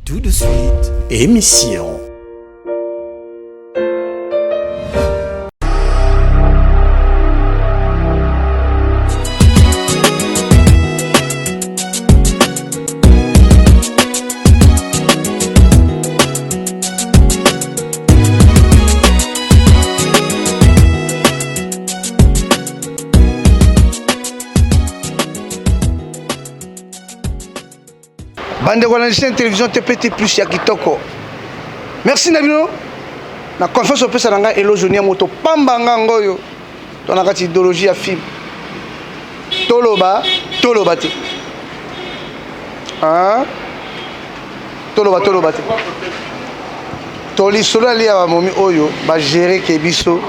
Tout de suite, émission. Bande de chaîne télévision TPT plus ya kitoko. Merci Nabino. Na confiance au pesa nanga elo jonia moto pamba ngango yo. Dans la idéologie ya film. Toloba te. Hein? Toloba te. Toli solo ali ya momi oyo ba gérer ke biso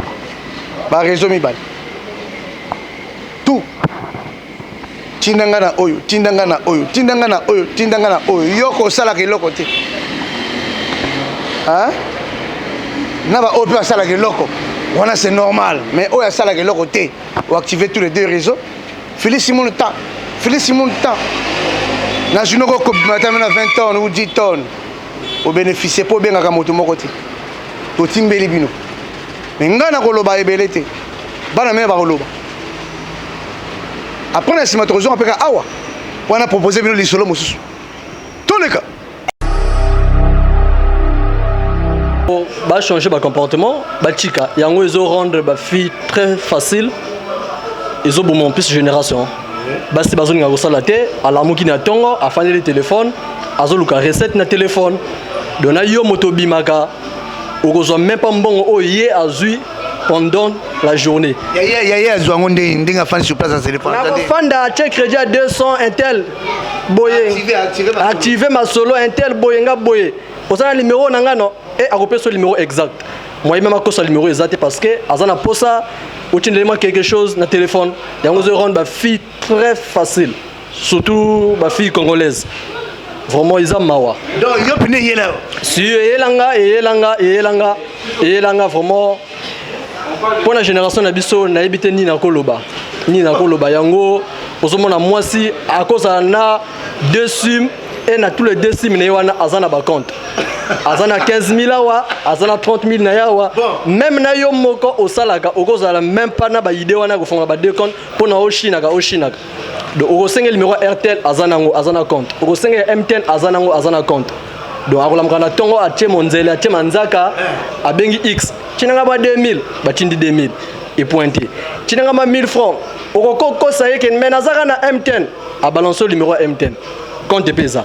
ba réseau mibale. Tout. Tindangana oyo. Yoko sala ke loko te. Hein? Naba oyo sala ke loko. Voilà, c'est normal, mais oyo sala ke loko te. Ou activer tous les deux réseaux. Félix Simon le temps. Na junoko ko matin na 20 tonnes ou 10 tonnes. Au bénéficier pour bien ka moto moko te. To timbeli bino. Mais ngana ko loba ebele te. Bana me ba ko loba. Après, on a cinématographe, on a awa. On a proposé de l'isolo mosusu. Tous les cas. Bah changer mon comportement, bah chica. Et en gros, ils ont rendre ma fille très facile. Ils ont bon mon plus génération. Bah c'est besoin de ça la tête. À la mouki na tongo, à faire les téléphones, à zo luka recette na téléphone. Donc na yo moto bimaka. Ou qu'on soit même pas bon au yé azui. Pendant la journée. Yaya Zouangonde, ndinga fan sur place à téléphone. Fan da check crédit à 200 Intel boye. Activer ma solo Intel boyenga boye. Pour ça le numéro nanga non et à repérer ce numéro exact. Moi même à cause le numéro exact parce que azana posa ou tu demandes quelque chose na téléphone. Et on se rend ma fille très facile. Surtout ma fille congolaise. Vraiment ils ont mawa. Donc yo pene yela. Si yelanga vraiment. Pour la génération nabiso na ebité ni na koloba yango ozomona mwasi à cause na deux sims et na tous les deux sims na wana azana ba compte azana 15 000 awa azana 30 000 na yawa même na yo moko osalaka okozala même pas na ba idée wana ko fonga ba deux comptes pour na oshinaka donc okosenga numéro RTL azana compte okosenga MTN azana compte donc akolamka na tongo atie monzele atie manzaka abengi X Chinanga ba 2000, ba tindi 2000 et pointé. Chinanga ma 1000 francs. Okoko ça y est que menazaka na M10 a balancé le numéro M10. Compte pesa.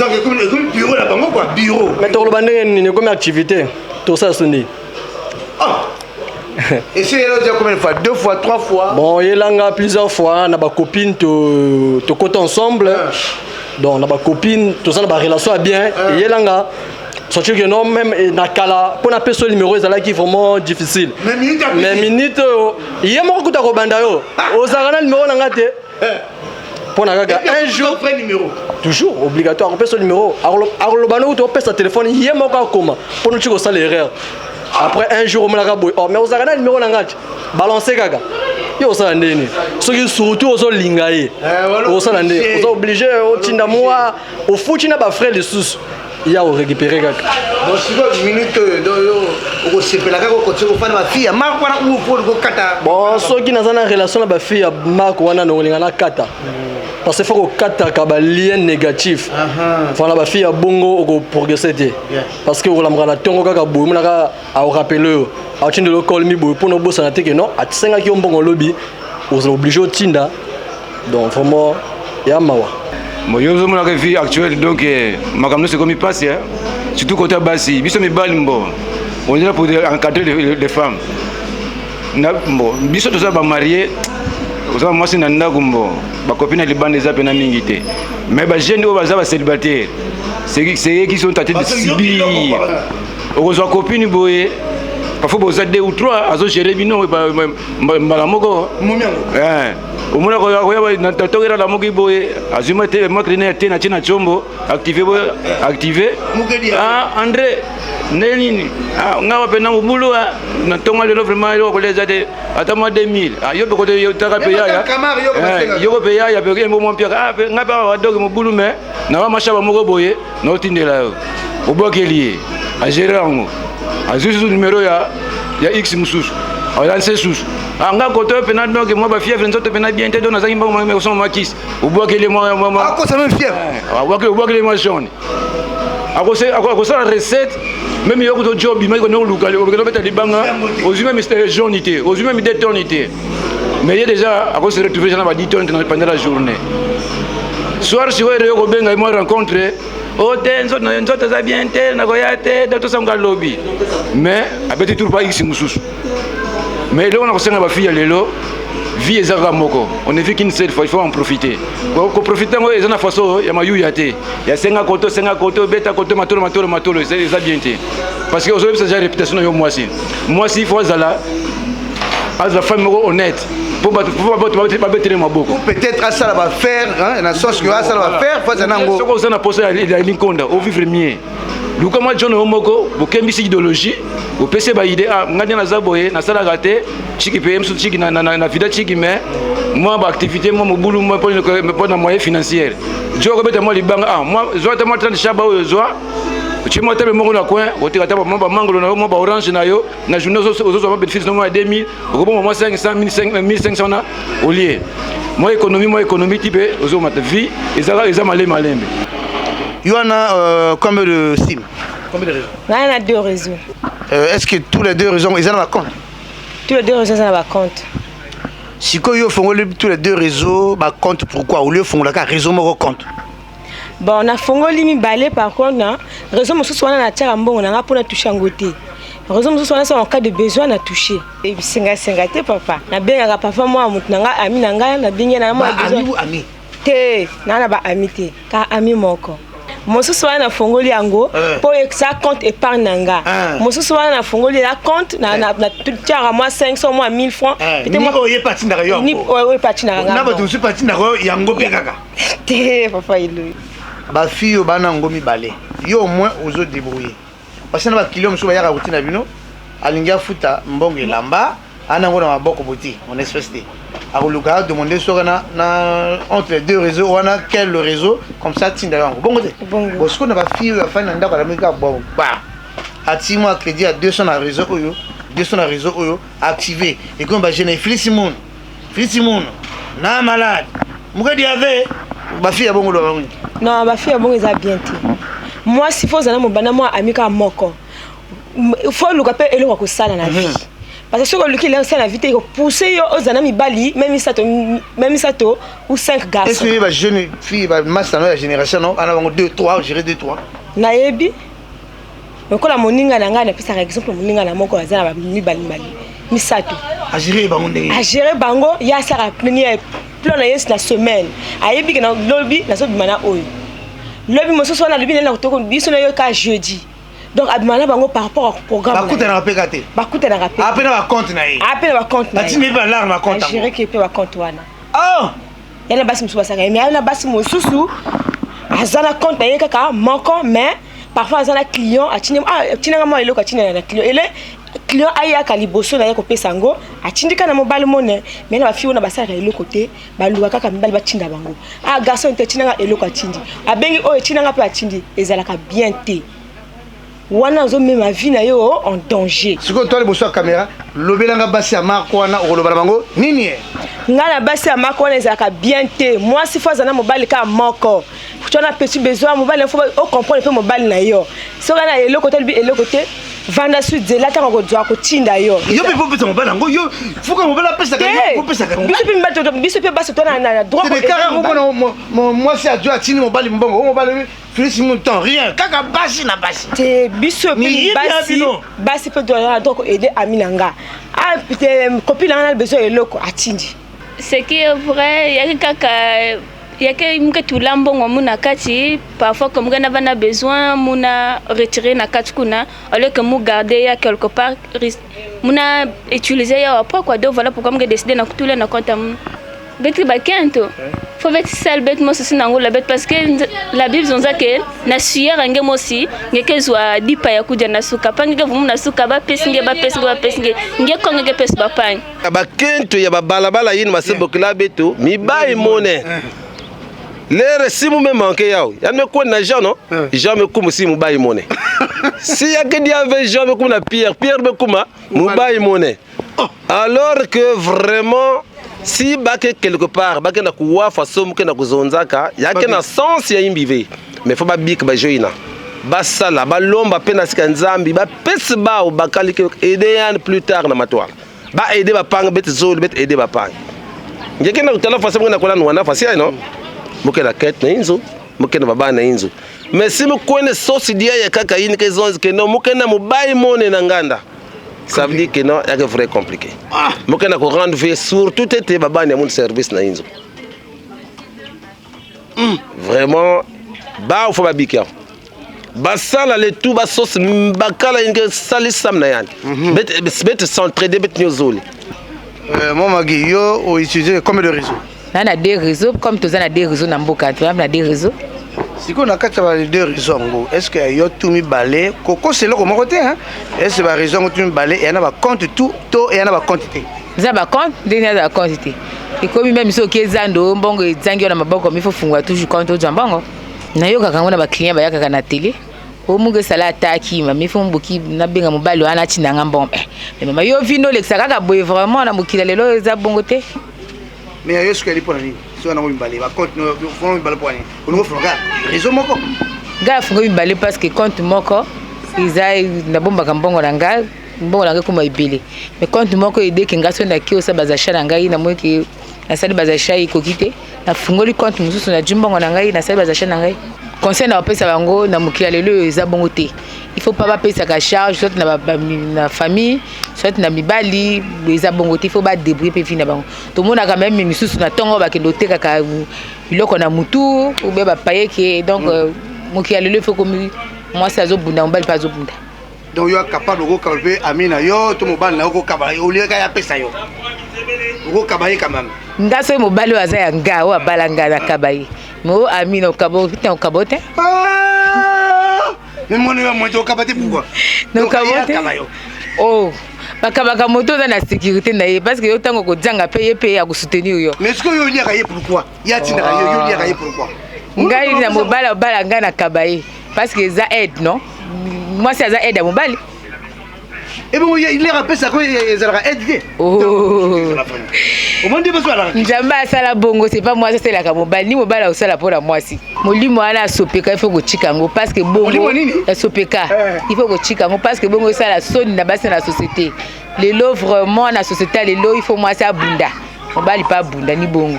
Donc comme bureau là bango quoi, bureau. Mais to lo bandé ni comme activité. Tout ça sonné. Ah. Et c'est là déjà combien de fois? 2 fois, 3 fois. Bon, yelanga plusieurs fois na ba copine to côté ensemble. Donc na ba copine, tout ça na ba relation bien et yelanga surtout que non même nakala pour appeler ce numéro c'est là qui est vraiment difficile mais minute il y a mon coup de robanda yo ozarana numéro nangate pour nagaga un jour numéro toujours obligatoire appeler ce numéro arlobano to appeler sa téléphone il y a mon cas comment pour nous tu ça l'erreur après un jour on l'a boy oh mais ozarana numéro nangate balancer gaga yo ça ndeni ce qui surtout ozo lingaye o ça ndeni ozo obligé o tinda moi au foot na ba frère les sous il y a récupéré gars. Bon si une minute on se fait la gars on continue faire ma fille marque wana ou pour go kata. Bon ceux qui n'ont pas relation na ba fille marque wana no linga na kata. Parce que faut que kata ka ba lien négatif. Voilà ba fille bongo ko progresser té. Parce que on la na tongo kaka boy mun ka a rappeler a tinde le call mi boy pour no bossa na té que non a tsenga ki mbongo lobby on est obligé au tinda. Donc vraiment ya mawa. Moi, je suis la vie actuelle, donc ma c'est comme il passe, surtout côté Bassi. On est là pour encadrer les femmes. Bon, biso tout ça va marier. Moi c'est nanda gumbo. Ma copine elle bande des appels na mingité. Mais ba jeune au bazar célibataire. C'est qui sont tentés de subir. On reçoit copine boye. Parfois vous êtes 2 ou 3 à gérer bino malamoko. Au moins na tokera la moki boye azuma te ma traîner te na china chombo activer ah André neni ngawa pena mubulu na tonga le vraiment yo koleza de ata moi 2000 yo be ko yo taka pe ya yo pe ya be ko mo pia ngapa wa dogi mubulu me na wa mashaba moko boye no tindela yo au bois qui est lié, à gérer en haut. À juste le numéro, il y a X moussous. On a lancé sous. En gars, quand on a donc moi, ma fille, elle a bien été dans un bon moment, son maquis. Au bois qui est moi. Ah, quoi, ça même fier. Au bois qui est moi jaune. À cause de la recette, même il y a un job, il y a un local, il y a des banques, aux humains, mais jaune, aux humains, mais des tonnes. Mais il y a déjà, à cause de retrouver, j'en ai 10 tonnes pendant la journée. Soir, si vous avez moi rencontré, oh, t'es bien, t'es un lobby. Mais, avec tout pas ici, moussous. Mais là, on a reçu ma fille à l'élo, vie et zagamoko. On est vu qu'une seule fois, il faut en profiter. Pour profiter, il y a une façon, il y a ma youyate. Il y a 5 côtés, bêta côté, matolo, c'est bien. Parce que aujourd'hui, c'est déjà réputation de moi aussi. Moi aussi, il faut aller là, à la femme honnête. Pour battre ma beaucoup. Peut-être à ça va faire, hein, la sauce que ça va faire, faut ça n'ango. Ce qu'on a posé à l'inconda, au vivre mieux. Le comment John Omoko, au Kembisi idéologie, au PC ba idée, ah, ngadi na zaboye, na sala gâté, chiki PM sous chiki na vida chiki mais moi ba activité moi mon boulot moi pour na moyen financier. Je rebete moi les banques, ah moi je vais moi 30 chaba au zoa. Tu m'as tapé mon coin, au théâtre, moi mango na moi orange na yo, na journée aux autres bénéfices no moi 2000, au bon moi 500 1500 na au lieu. Moi économie type aux autres vie, ils ont malé. Il y en a combien de SIM? Combien de réseaux? Il y en a 2 réseaux. Est-ce que tous les 2 réseaux, ils en ont compte? Tous les 2 réseaux, ils en ont compte. Si quand ils font tous les 2 réseaux, bah compte pourquoi? Au lieu de faire un réseau, mon compte. Bon, on a fait un balai par contre, le réseau, on a tiré un bon, on a pour toucher un côté. Le réseau, on a en cas de besoin, on a touché. Et puis, c'est un papa. On a bien un papa, moi, on a ami, on a bien un ami. Ami. Té, on a un ami, car ami, mon corps. Mon soir na fongoli ango pour ça compte épargne nanga. Mon soir na fongoli la compte na tiara moi 500 moi 1000 francs. Ni oyé parti na yo. Ni oyé parti na nga. Na ba tu parti na yo yango pe kaka. Té papa ilu. Ba fille bana ngo mi balé. Yo au moins ozo débrouiller. Parce que na ba kilo mso ba ya routine na bino. Alinga futa mbonge lamba ana ngo na maboko boti on espèce de à Oluka demander sur na entre les 2 réseaux on a quel réseau comme ça tinda yango bon côté bon parce qu'on a pas fille la fin nda ba mika bon ba ati moi crédit à 200 na réseau oyo 200 na réseau oyo activé et comme ba jeune Félicimon na malade mukadi avait ba fille bon lo non ba fille bon ils bien té moi si faut zana mo bana moi amika moko il faut le capé et le ko sala na vie. Parce que ce que le c'est la vie de pousser aux amis bali même ça ou 5 garçons. Est-ce que les jeunes filles masse dans la génération non on a 2 3 gérer 2 3 naebi donc la moninga nanga na par exemple moninga na moko azana mi bali misato à gérer bango ya sara premier plan na yes la semaine ayebi que na lobby na so bimana oyo lobby mo so so na lobby na ko biso na yo ka jeudi. Donc abimana bango par rapport au programme. Bakuta na pekate. Bakuta na rapé. Appena ba compte na ye. Appena ba compte na. Atini ba l'arme compte. Gérer que pe ba compte wana. Oh! Yana basi musu basaka mais yana basi mususu azana compte na ye kaka manquant mais parfois azana client atini atina mo eloko atina na client ele client aya kaliboso na ye ko pesa ngo atindika na mobile money mais na ba fiona basaka eloko te ba luwa kaka mibali batinda bango. Ah garçon te tinanga eloko atindi. Abengi o tinanga pe atindi ezalaka bien te. Wana zo met ma vie na yo en danger. Si ko toi boso caméra, lobelanga basi ya marko wana oloba bango nini e? Ngana basi ya marko wana ezaka bien te. Moi si fois zana mobile ka moko. Tu as petit besoin mobile faut comprendre peu mobile na yo. So kana elo côté bi elo côté vanda suite de la ta ko doa ko tinda yo. Yo pe pesa mobile ngo yo faut que mobile pesa ka yo pesa ka. Biso pe basi to na droit. C'est carrément moi si adjo atini mobile mbongo mobile Félicite mon temps rien kaka basi na basi. Te biso pe basi pe doa donc aider aminanga. Ah copine a besoin eloko atindi. Ce qui est vrai, il y a kaka il y a que tout lambongo muna kati parfois comme on a besoin muna retirer na kati kuna au lieu que mu garder ya quelque part muna utiliser ya après quoi donc voilà pourquoi on décider na tout na compte beti bakento faut être seul bête moi c'est nango la bête parce que la Bible nous a que na suyer nge mosi ngeke zwa dipa ya kuja na suka pange vumu na suka ba pesinge nge konge pesi ba pang bakento ya ba balabala yini masebo club eto mibai mone L'air si vous me manquez, il y a me quoi n'a jamais non? Jamais comme si vous baillez monnaie. Si y a que des avec jamais comme la pierre me comme vous baillez monnaie. Alors que vraiment si baké quelque part baké na kuwa façon que na kuzonzaka y a que na sens ya imbivé mais faut pas bik ba joina basala balomba pena sikanzambi ba pesi ba ou bakali ke aider yan plus tard na matwa ba aider ba pang bet zol bet aider ba pang ngeke na utala façon na kola nwana fasia non muke la quête na inzo muke na baba na inzo mais si mu kone sosi dia ya kaka yini ke zonzi ke no muke na mubai mone na nganda ça veut dire que non, il y a que vrai compliqué. Moi, quand on rend vie, surtout tes babas, il y a mon service na inzo. Vraiment, bah il faut pas biquer. Bah ça là, les tout bas sauce, bakala inge salis sam na yan. Bet s'entraider, bet nyozoli. Moi, Magui, yo, utiliser combien de réseaux? On a des réseaux, comme tous on a des réseaux dans Mboka, on a des réseaux. Si on a 2 raisons, est-ce que y a tout mis balai? Coco c'est là comme côté hein? Est-ce que la raison tout mis balai et y en a pas compte tout et y en a pas quantité? Ça va compte, dernière la quantité. Et comme même si ok zando, bongo zangi on a maboko mais il faut fungwa toujours compte au jambongo. Na yo kaka on a ba client ba yaka na télé. O munge sala taki ma mi fo mboki na benga mobali wana tinanga mbombe. Mais mama yo vino lexa kaka boye vraiment na mokila lelo za bongo te. Mais est-ce que elle est pour nani? Si on a mis balai, va compte nous font balai pour nani? On nous fait regarder. Réseau moko. Ga fungo balai parce que compte moko izai na bomba kambongo nanga mbongo nanga kuma ibele. Mais compte moko ide kinga so na kio sa bazasha nanga ina moki na sali bazasha ikokite na fungoli compte mususu na jimbongo nanga ina sali bazasha nanga. Conseil na pesa bango na mokila lelo eza bongo te. Il faut pas pesa ka charge soit na famille soit na mibali eza bongo te, il faut ba débrouiller pe fina bango. To mona quand même misusu na tongo ba kendo te kaka biloko na mutu ou be ba paye ke donc mokila lelo il faut comme moi ça zo bunda mbali pas zo bunda. Donc yo capable de calmer amina yo to mobali na ko kabala au lieu ka ya pesa yo. Ko kabaye quand même. Ngaso mobali wa za ya nga wa balanga na kabaye. Mo amina o kabo putain o kabote. Mais mon nom moi au kabote pourquoi? No kabote. Oh. Bakabaka moto na sécurité na parce que yo tango ko dzanga paye ya ko soutenir yo. Mais est-ce que yo lia kaye pourquoi? Ya tinda yo lia kaye pourquoi? Ngai na mobala balanga na kabaye parce que ça aide non? Moi ça aide à mobali. Et bon il est rappelé ça quoi ça va aider. Oh. Au moins des besoins là. Njamba sala bongo c'est pas moi ça c'est la mobile ni mobile au sala pour la moi si. Molimo ala sopeka il faut go chikango parce que bongo la sopeka il faut go chikango parce que bongo ça la sonne na base na société. Les lots vraiment na société les lots il faut moi ça bunda. Mobile pas bunda ni bongo.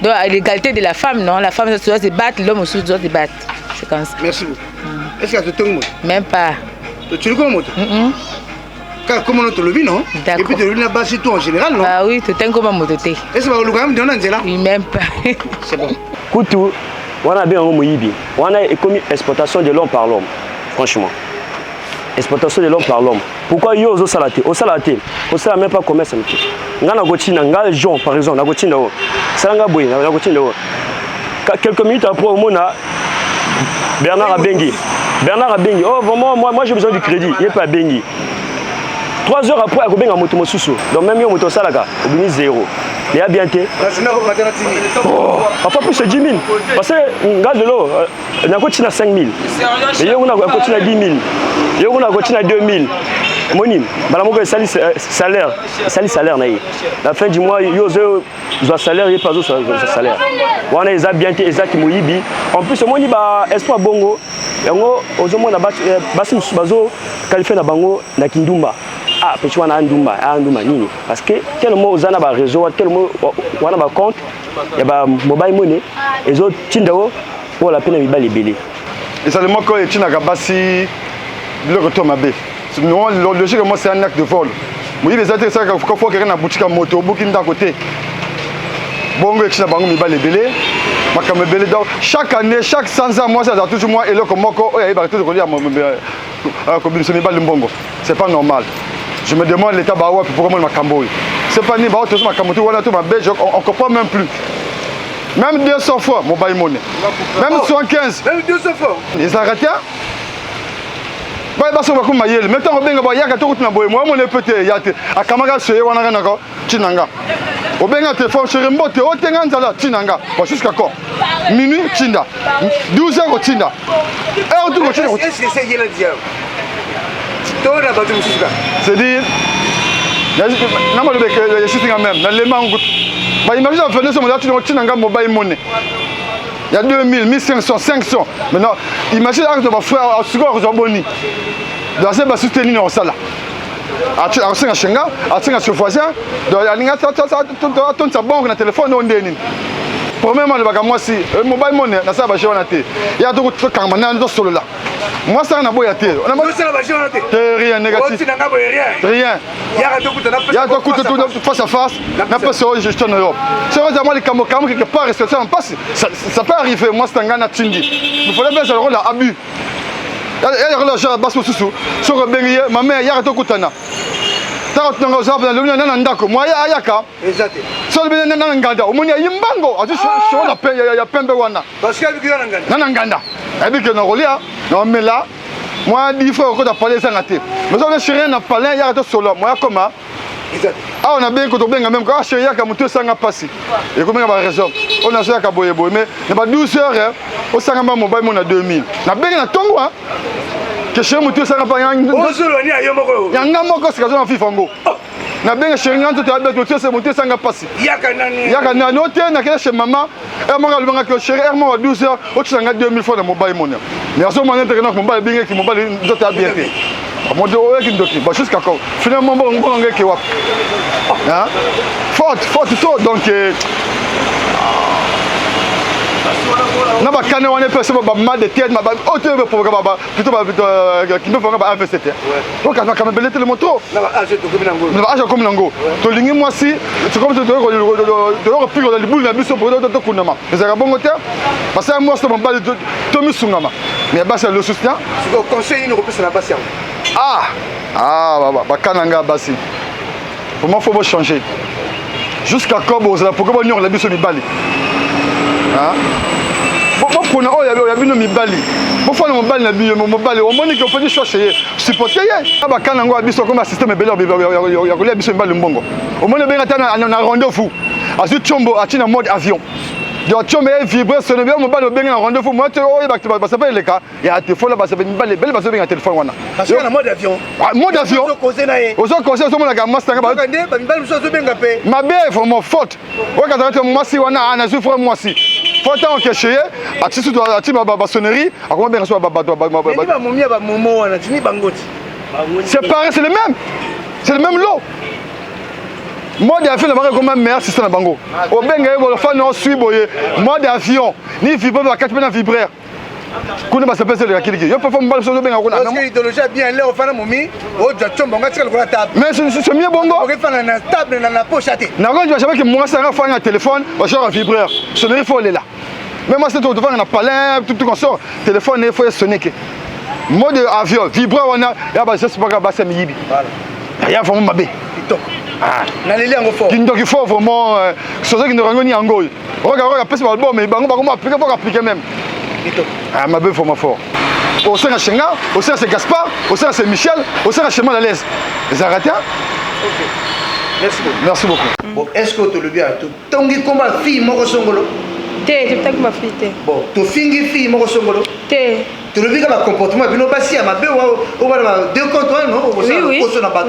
Donc l'égalité de la femme non, la femme doit se battre, l'homme aussi doit se battre. C'est comme ça. Merci beaucoup. Est-ce que tu as moto? Même pas. Tu le connais moto? Comment on te le vit non? Et puis tu le vis là-bas c'est tout en général non? Ah oui, tu t'es comme moto té. Est-ce que vous le connaissez là? Oui, même pas. C'est bon. Koutou, on a bien un moyibi. On a commis exploitation de l'homme par l'homme. Franchement. Exploitation de l'homme par l'homme. Pourquoi yo au salaté? Au salaté, au salaté même pas commerce. Ngana gochina, ngal Jean par exemple, na gochina o. Salanga boy, na gochina o. Quelques minutes après au mona Bernard Abengi. Bernard Abengi. Oh vraiment moi j'ai besoin du crédit, il est pas Abengi. 3 heures après, il y a un moto mosusu. Donc même si moto salaka, il y a 0. Il y a bien été. Parfois plus de 10 000. Parce que regarde l'eau, on a continué à 5 000. Et on a continué à 10 000. Et on a continué à 2 000. Monim, on a salaire. La fin du mois, il y a un salaire, il n'y a pas de salaire. On a bien été, exact, en plus, on a espoir bongo. Et on a basi bazo qualifié na bango na kindumba. Ah, petit wana ndumba, nini. Parce que tellement aux ana ba réseau, tellement wana ba compte, ya ba mobile money, et autres tindao pour la peine mibali belé. Et ça demande que tu n'as pas basi le retour mabé. Non, logiquement c'est un acte de vol. Moi les autres ça quand faut quelqu'un na boutique moto, bouquin d'à côté. Bongo et bango mibali belé. Donc, chaque année, chaque 100 ans, moi, ça a toujours moi et le Komoko, il va toujours dire c'est pas normal. Je me demande l'état bawa pour comment ma Camboy. C'est pas ni bawa tout ma Camboy, voilà tout ma belge, on comprend même plus. Même 200 fois, mon bail monnaie. Même 115. Même 200 fois. Ils arrêtent. Bah, bah, ça va comme maïel. Maintenant, on va bien, il y a tout le monde. Moi, mon petit, il y a à Kamara, c'est on a rien encore. Tinanga. Obenga téléphone chéri mbote otenga nzala Tinanga. Bon jusqu'à quand? Minuit Tinda. 12h Tinda. Heure tout Tinda. Est-ce que c'est yela dia? Toi la batu musika. C'est dire na malo beke ya sitinga même na lema ngut. Ba imagine en faisant ça Tinanga mobile money. Il y a 2000, 1500, 500. Maintenant, imagine que tu vas faire un second boni. Dans ce bas soutenir au salaire. À 5 chenga, à 5 sur voisin, dans la ligne à ton banque na téléphone on déni. Premièrement le bagage moi si mobile money na ça va jouer na té. Il y a d'autres quand maintenant dans solo là. Moi ça na boya té. On a moi ça va jouer na té. Rien négatif. Rien. Il y a d'autres tout face à face. Na pas ça je te n'ai. C'est vraiment les camo quelque part est-ce que ça passe ça peut arriver moi c'est un gars na tindi. Il fallait bien ça le abus. Il y a l'argent basse sous sur le bengi ma mère il y a tout kutana. Ta otunga za ba le na ndako moi ya ka. Exact. So le bengi na nganda omoni yimbango ati so na pe ya pembe wana. Parce que bi na nganda. Na nganda. Abi que na rolia na mela moi 10 fois ko da parler ça ngate. Mais on est chéri na parler ya to solo moi comment. Exact. Ah on a bien ko to benga même ko chéri ya ka mutu sanga passi. Et comment ba raison. On a ça ka boye boye mais na ba 12 heures au sanga ba mobile mon na 2000. Na benga na tongo hein. Que chez mutu sanga pa yang. O solo ni ayo moko. Yanga moko sika zo na FIFA ngo. Na benga chéri nganto to abeto to se mutu sanga passi. Yaka nani ote na kele chez maman. Et moi le benga que chéri moi 12 heures au sanga 2000 fois na mobile money. Mais à ce moment là na mobile benga ki mobile zo ta bien fait. Mon Dieu, jusqu'à quand finalement, on va qui wap. Forte, tout. Donc, on a canné, on est passé par mal de tête, ma hauteur pour plutôt qui me fera pas investir. Donc, on a quand même belé le moto. On a âge comme Nango. Tu lignes moi si, c'est comme tu dois repiquer dans les boules de bus pour d'autres coups. Mais à bon côté, parce que moi, c'est mon bal de Tommy Sungama. Mais bah, c'est le soutien. C'est le conseil, il repose sur la patience. Kananga Bassi. Pour moi, il faut changer. Jusqu'à quand vous allez pourquoi nous on a vu sur les balles. Pourquoi on a vu nos balles. Pourquoi on a vu nos balles. Au moins qu'on peut chercher supporter. Kananga a vu comme un système belé. Il y a vu sur les balles mbongo. Au moins on a rendez-vous. À ce chombo à en mode avion. Donc tu me vibrer sur le bien mobile bien en rendez-vous moi tu ça fait le cas il y a téléphone là ça fait une balle belle parce que bien téléphone wana parce que en mode avion aux causer sur la gamme master ba balle chose bien gapé ma bien vraiment faute ouais quand moi si wana ana souffre moi si faut tant que chez à titre de la ba sonnerie à comment bien soit ba momia ba momo wana tini bangoti c'est pareil c'est le même lot. Moi d'avion le marque comme un meilleur système à bango. Au benga le fan non suit boyer. Moi d'avion ni vibre va 4 minutes vibrer. Kuna ba s'appelle le kiliki. Yo performe mal sur le benga kuna. Parce que l'idéologie bien là au fan momi, au jachombo ngati kwa table. Mais c'est mieux bongo. On fait na table na pochette. Na quand tu vas savoir que moi ça va faire un téléphone, va genre un vibreur. Sonnerie faut aller là. Mais moi c'est tout devant na palais tout comme ça. Téléphone il faut sonner que. Mode avion, vibreur on a ya ba c'est pas grave c'est miyibi. Voilà. Rien vraiment mabé. Il faut vraiment chose qui ne rangoni en goal. Regarde passer par le bord mais bango appliquer pour appliquer même. Ah ma belle forme fort. Au sein de Chenga, au sein de Gaspard, au sein de Michel, au sein de Chemin à l'aise. Les arrêtés. OK. Merci beaucoup. Bon, est-ce que tu le bien tout tongi comme fille moko songolo? Té, tu t'as comme fille. Bon, tu fingi fille moko songolo? Té. Tu le vis comme un comportement bino basi à ma be ou va deux contre un non ou ça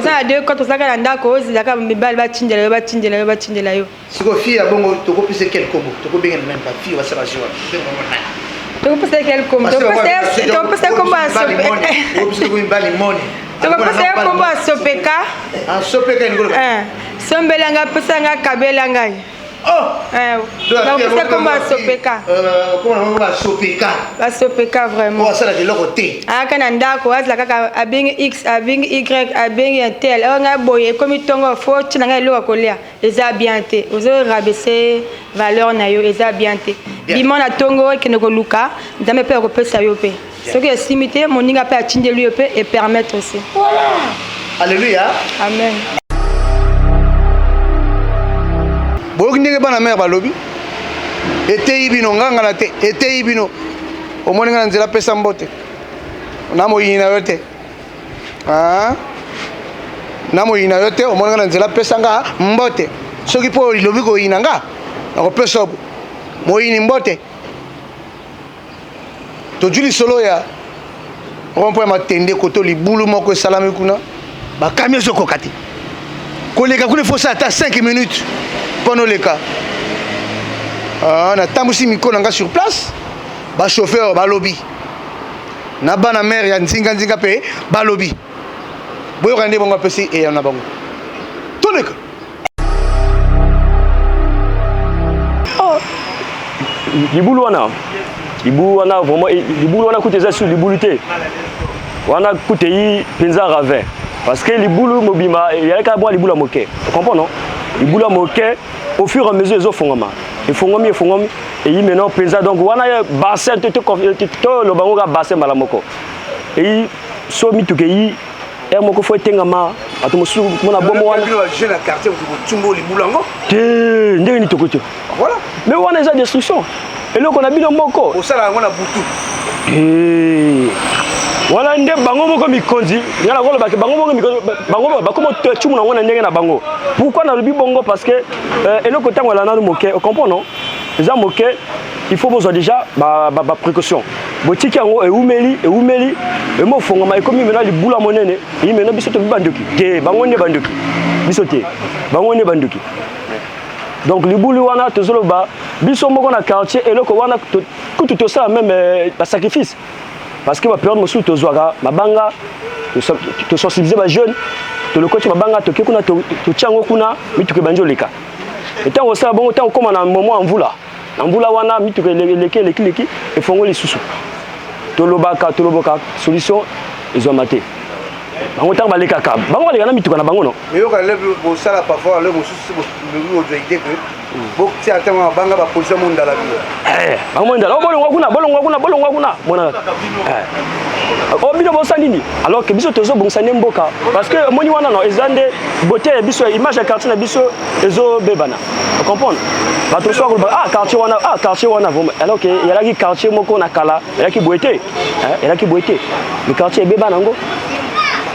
ça deux contre ça quand ndako zaka mibali ba tindela yo siko fille à bongo to ko pise quel combo to ko bien même pas fille va se raser to ko pise quel combo to pise combo sopeka ah sopeka ngolo sombelanga pisa nga kabelanga. Oh, c'est comme Sopeka. Comment on va Sopeka? La Sopeka vraiment. Oh, ça là de l'autre côté. Ah, quand on a quoi, c'est là a bien X, a bien Y, a bien tel. On a boyé comme il tombe fort, tu n'as pas le colère. Les a bien té. Vous avez rabaissé valeur na yo, les a bien té. Bimon a tongo et que ne luka, dans mes pères repère ça yo pe. Ce qui est simité, mon ninga peut atteindre lui pe et permettre aussi. Voilà. Alléluia. Amen. Boki ndenge bana mère balobi ete ibino nganga na te ete ibino omoni ngana nzela pesa mbote na moyina yote na moyina yo te omonanga na nzela pesa nga mbote soki mpo lilobi koyina nga nakopesa obo moyini mbote tozwi lisolo ya rompo ya matende koto libulu moko esalami kuna bakami ezokoka te koleka kuna efo sala ata 5 minutes mpo noleka natambusi mikolo nanga sur place bachauffeur balobi na bana mare ya nzinga mpe balobi boyoka nde bango apesi eya na bango toleka libulu wana vraiment libulu wana kuta eza sur libulu te wana kuta yi mpenza ravin parce que libulu mobima eyalaka mwa libulu ya moke ocomprend non libulu ya moke au fur et à mesure ezofongama efongami eyi maintenant mpenza donc wana ye bassin toloba ngo ka bassin mbala moko eyi so mituka eyi ere moko fo etengama bato mosusu mona bomo wana te ndenge nini toko te mais wana eza destruction eloko na bino moko osala yango na butu wana nde bango moko mikonzi nga nakolobake bango moko mikonzi bango bakomo cumu nango na ndenge na bango pourquoi nalobi bongo parce que eloko ntango ala nanu moke ocomprend non eza moke il faut bozwa déjà baprécaution botiki yango eumeli emofongama ekomi mena libula monene eyi mena biso tobi bandoki te bango nde bandoki biso te bango nde bandoki donc libulu wana tozoloba biso moko na quartier eloko wana kutu tosala même basacrifice parce que bapériode mosusu tozwaka mabanga tosensibilize bajeune tolokoti mabanga toke kuna totia yango kuna mituka ebandi oleka ntango osala bongo ntango okóma na moment ya mvula na mvula wana mituka eleki efongo lisusu tolobaka solution ezwama te bango ntango balekaka bango baleka na mituka na bango no eyoka lelo bosala parfois le mosusu ozwa ide ke botia ntango mabanga bapolisi mondala bino bango mondala bolongwa kuna monaka bino bosa nini alors que biso tozobongisa nde mboka parce que omoni wana no eza nde beauté ya biso image ya quartier na biso ezobebana ocomprendre bato so akoloba quartier wana vraiment alors que eyalaki quartier moko na kala eyalaki boye te le quartier ebebana yango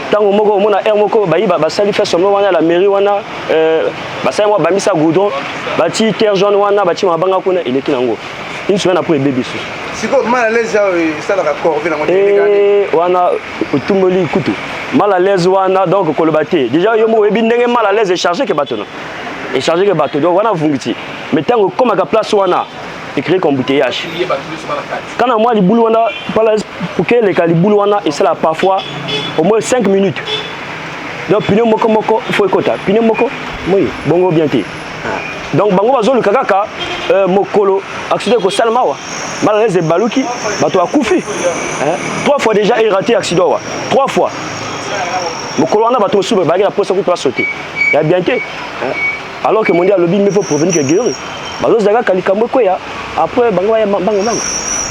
ntango moko omona aire moko bayiba basali fait somlo wana la mairie wana basali mwa bamisa goudron bati terre jaune wana bati mabanga kuna eleki nango une semaine après ebebi susu siko mal à l'aise esalaka corvée nango wana otumboli kutu mal à l'aise wana donc koloba te déjà yo mo oyebi ndenge mal à l'aise echarge ke bato no echarge ke bato donc wana vungiti mais ntango okomaka place wana écrit comme embouteillage quand moi libulu wana pour que les libulu wana et ça parfois au moins 5 minutes donc pino moko faut écouter pino moko oui bongo bien té donc bango bazolu kaka mokolo accident ko salma wa malaise baluki bato akufi 3 fois déjà il raté accident wa 3 fois mokolo wana bato suba bagi la poste ko sauter ya bien té alors que mondial lobby il faut prévenir que guérir bazo zaga kalikambo ko ya après bango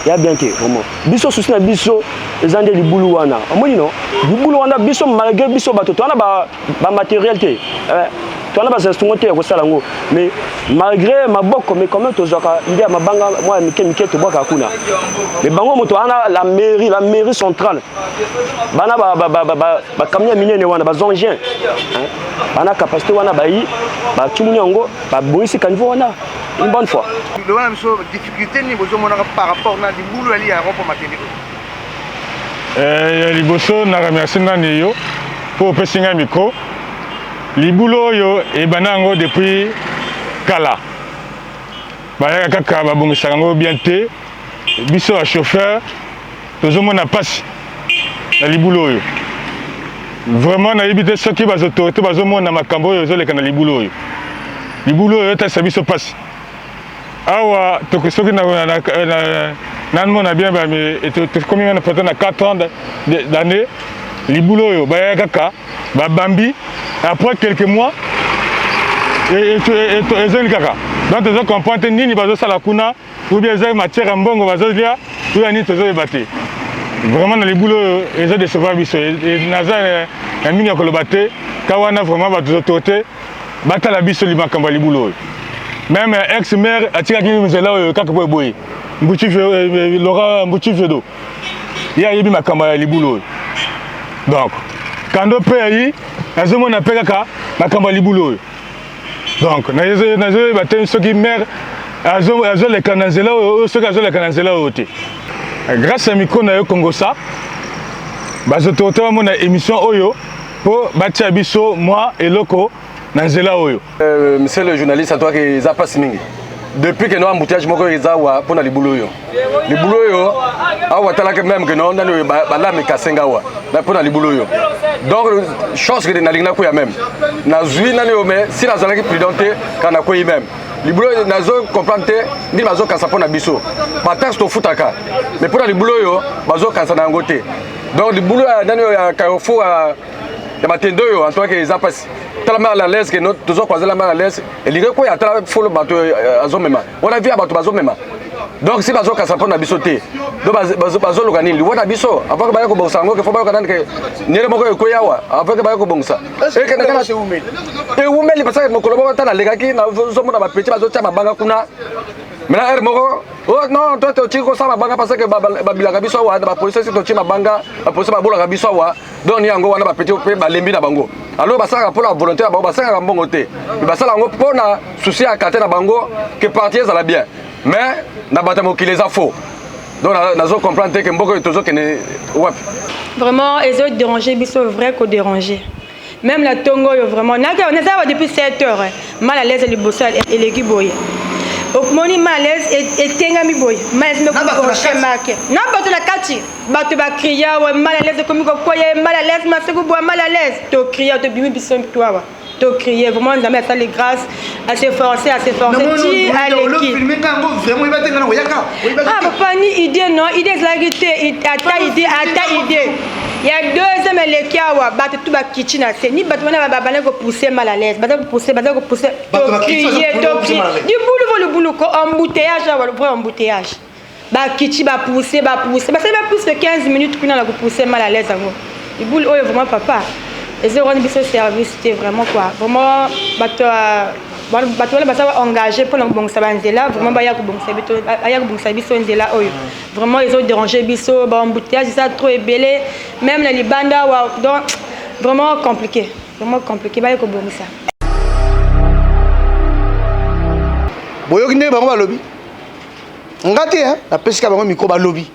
ya bien té vraiment biso souci na biso ezande libulu wana amoni no libulu wana biso malgré biso bato to wana ba matériel té to wana ba instrument té ko sala ngo mais malgré maboko mais quand même tozaka ndé mabanga moi mike to boka kuna mais bango moto wana la mairie centrale bana ba camion minene wana ba zongien bana capacité wana bayi ba tumuni ngo ba boisi kanvo wana une bonne fois le wana biso difficulté ni bozo mona par rapport na libulu ali ya rompo matende liboso na remercie nani yo pour pesinga micro libulu oyo ebana yango depuis kala bayaka kaka babongisaka yango bien te biso ya chauffeur tozomona pasi na libulu oyo vraiment nayebi te soki baautorité bazomona makambo oyo ezoleka na libulu oyo etalisa biso pasi awa soki namona bien tokomi wana peut-être na 4 ans d'année libulu oyo bayaka kaka babambi après quelques mois ezali kaka donc tozo comprendre te nini bazosala kuna ou bien ezali matière ya mbongo bazolia ou ya nini tozoyeba te vraiment na libulu oyo eza décevoir biso naza na mingi ya koloba te ka wana vraiment bato autorité batala biso makambo ya libulu oyo même ex maire atikaki nzela oyo kaka po eboye Laurent Mbuchi Fedo ye ayebi makambo ya libulu oyo donc kando pe ayi nazomona pe kaka makambo libulo. Donc nazo batem soki mère azo le kanazela soki azo le kanazela ote. Grâce à micro na yo Congo ça bazototo mona émission oyo po batia biso moi et loko nanzela oyo. Monsieur le journaliste, à toi qui a pas mingi. Depuis que nous avons embouteillage, je suis là pour les boulots. Les boulots, même que nous avons pour les boulots. Donc, chose que nous avons même. Nous avons si nous avons prudente, quand nous avons même. Les boulots, nous avons compris que nous avons cassé pour les biso. Pas tant que fout à mais pour les boulots, nous avons cassé dans côté. Donc, les boulots, nous avons carrefour à Matendo, en tant que ça passe. Tellement à la l'aise que nous toujours croisé la main à l'aise et les quoi à travers faut le bateau azomema on a vu à bateau azomema donc si bazo kasa pona bisoté donc bazo lokani li wona biso avant que ba ko bonsa ngo que faut ba ko que nyere moko ko yawa avant que ba ko bonsa et que na c'est umeli et umeli parce que mokolo ba tana lekaki na zomo na ba petit bazo tia mabanga kuna maintenant er moko oh non toi tu ko sama banga parce que babilaka biso wa ba police si to tia mabanga ba police ba bolaka biso wa donc ni yango wana ba petit pe ba lembi na bango alors basaka pour la volonté ba basaka mbongo te basala ngo pona souci à kate na bango que partir ça la bien mais na batamo qui les a faux donc nazo comprendre que mboko tozo que ne wap vraiment ils ont dérangé biso vrai ko déranger même la tongo yo vraiment on est ça depuis 7 heures mal à l'aise le bossal et l'équipe boy au moni malaise et tengami boy malaise me ko chemake na bato la kati bato ba crier ouais mal à l'aise comme ko koye mal à l'aise ma seko bois mal à l'aise to crier to bimi biso toi wa to crier vraiment nous avons fait les grâces à s'efforcer ti à l'équipe ah papa ni idée non idée clarité ata idée il y a 2 ans les kiawa bato tout ba kitchen c'est ni bato na ba ko pousser mal à l'aise bato ko pousser to crier du boulot ko embouteillage wala vrai embouteillage ba kitchen ba pousser ba ça va plus de 15 minutes qu'on a ko pousser mal à l'aise ngo du boulot vraiment papa et c'est rendre ce service c'était vraiment quoi vraiment bato là basa engagé pour bon sabanzela vraiment ba ya ko bon sabiso nzela oyo vraiment ils ont dérangé biso ba embouteillage ça trop ébélé même la libanda donc vraiment compliqué ba ya ko bon ça boyoki nde bango balobi ngati na pesika bango miko balobi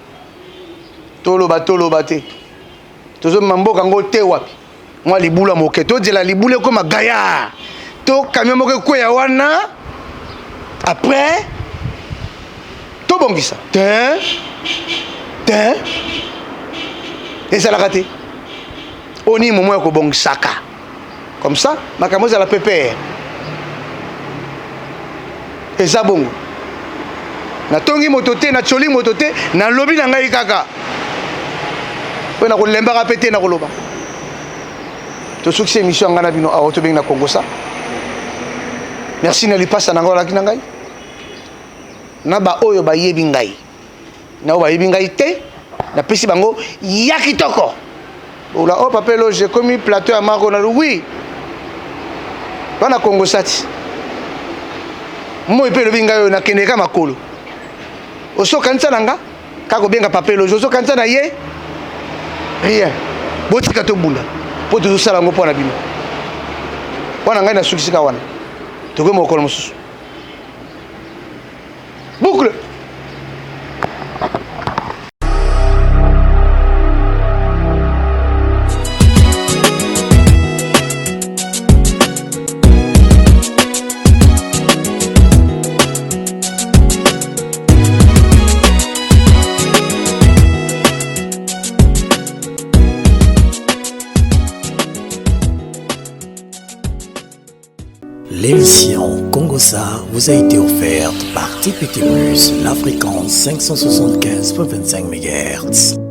toloba te tozomema mboka ngo te wapi moi libula moke tozela libule koma gaya to camion moko kweya wana après to bongisa te ezalaka te oni momo ya kobongisaka comme ça makambo ezala pépère eza bongo natongi moto te nacholi moto te nalobi na ngai kaka mpo na kolembaka pe te na koloba tosuki émission ngana bino awa tobengi na Congo ça merci na lipasa na ngolaki na ngai na ba oyo ba yebi ngai na ba yebi ngai te na pesi bango ya kitoko ola o papelo j'ai commis plateau à Marco na oui bana Congo sati moi pe lobi ngai na keneka makolo oso kanisa nanga kako benga papelo oso kanisa na ye rien botika to bunda po to sala ngo pona bino wana ngai na sukisika wana to ko mokolo mususu boucle L'émission Congo Ça vous a été offerte par TPT Plus, la fréquence 575.25 MHz.